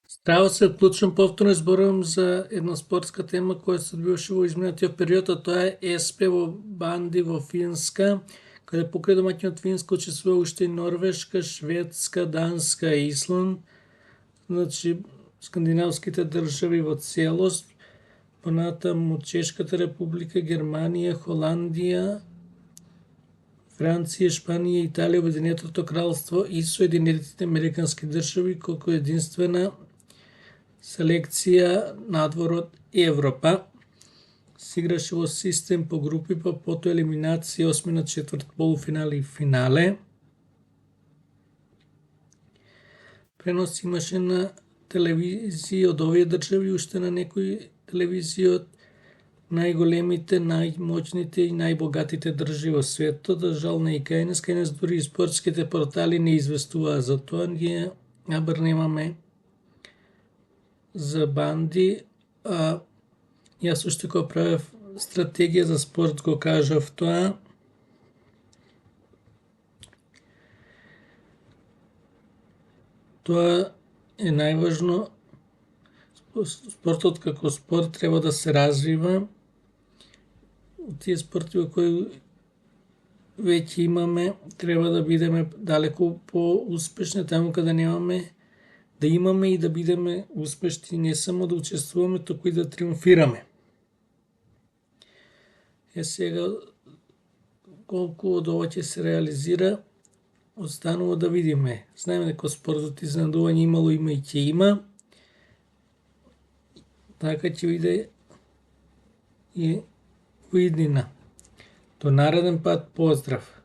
Здраво се, вклучувам повторно зборувам за една спортска тема која се одвиваше во изминатиот период, а тоа е ЕСПЕ во банди во Финска, каде покрај домаќинот Финска учествува уште и Норвешка, Шведска, Данска и Исланд, значи скандинавските држави во целост, понатаму Чешката република, Германија, Холандија, Франција, Шпанија, Италија, Обединетото кралство и Соединетите американски држави колку единствена селекција надвор од Европа. Се играше во систем по групи, па потоа елиминација, осмина, четврт, полуфинале и финале. Пренос имаше на телевизии од овие држави, уште на некои телевизии од најголемите, најмоćните и најбогатите држави во светот. За жал не и кај нас дури и спортските портали не известуваа за тоа. Ние абар немаме за банди, а јас уште кога правев стратегија за спорт го кажав тоа. Тоа е најважно. Спортот како спорт треба да се развива. Тие спортови кои веќе имаме, треба да бидеме далеку поуспешни таму каде немаме, да имаме и да бидеме успешни, не само да учествуваме, туку и да триумфираме. Сега, колку од ова ќе се реализира, останува да видиме. Знаеме дека спортот изненадување имало, има и ќе има. Така ќе биде и во иднина. До нареден пат, поздрав!